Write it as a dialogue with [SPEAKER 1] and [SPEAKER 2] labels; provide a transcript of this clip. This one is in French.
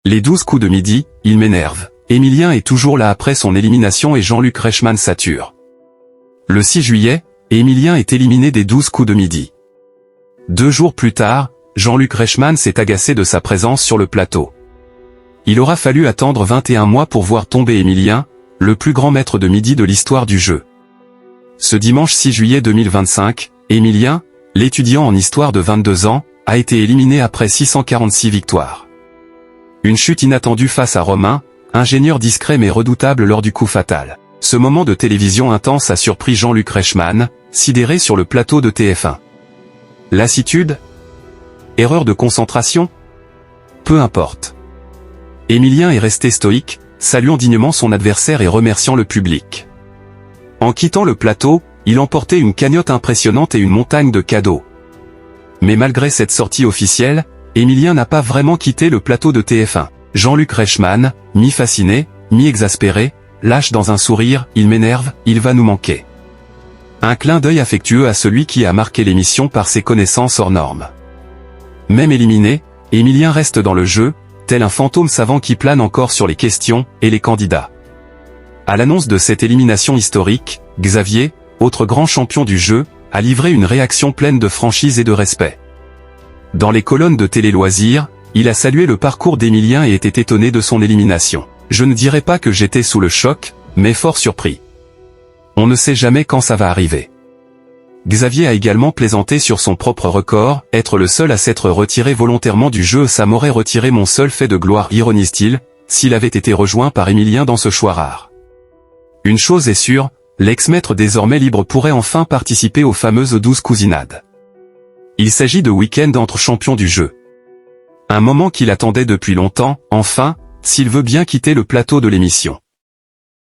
[SPEAKER 1] Les 12 coups de midi, il m'énerve. Émilien est toujours là après son élimination et Jean-Luc Reichmann sature. Le 6 juillet, Émilien est éliminé des 12 coups de midi. 2 jours plus tard, Jean-Luc Reichmann s'est agacé de sa présence sur le plateau. Il aura fallu attendre 21 mois pour voir tomber Émilien, le plus grand maître de midi de l'histoire du jeu. Ce dimanche 6 juillet 2025, Émilien, l'étudiant en histoire de 22 ans, a été éliminé après 646 victoires. Une chute inattendue face à Romain, ingénieur discret mais redoutable lors du coup fatal. Ce moment de télévision intense a surpris Jean-Luc Reichmann, sidéré sur le plateau de TF1. Lassitude? Erreur de concentration? Peu importe. Émilien est resté stoïque, saluant dignement son adversaire et remerciant le public. En quittant le plateau, il emportait une cagnotte impressionnante et une montagne de cadeaux. Mais malgré cette sortie officielle, Émilien n'a pas vraiment quitté le plateau de TF1. Jean-Luc Reichmann, mi-fasciné, mi-exaspéré, lâche dans un sourire, il m'énerve, il va nous manquer. Un clin d'œil affectueux à celui qui a marqué l'émission par ses connaissances hors normes. Même éliminé, Émilien reste dans le jeu, tel un fantôme savant qui plane encore sur les questions et les candidats. À l'annonce de cette élimination historique, Xavier, autre grand champion du jeu, a livré une réaction pleine de franchise et de respect. Dans les colonnes de Télé Loisirs, il a salué le parcours d'Émilien et était étonné de son élimination. Je ne dirais pas que j'étais sous le choc, mais fort surpris. On ne sait jamais quand ça va arriver. Xavier a également plaisanté sur son propre record, être le seul à s'être retiré volontairement du jeu. Ça m'aurait retiré mon seul fait de gloire, ironise-t-il, s'il avait été rejoint par Émilien dans ce choix rare. Une chose est sûre, l'ex-maître désormais libre pourrait enfin participer aux fameuses 12 cousinades. Il s'agit de week-end entre champions du jeu. Un moment qu'il attendait depuis longtemps, enfin, s'il veut bien quitter le plateau de l'émission.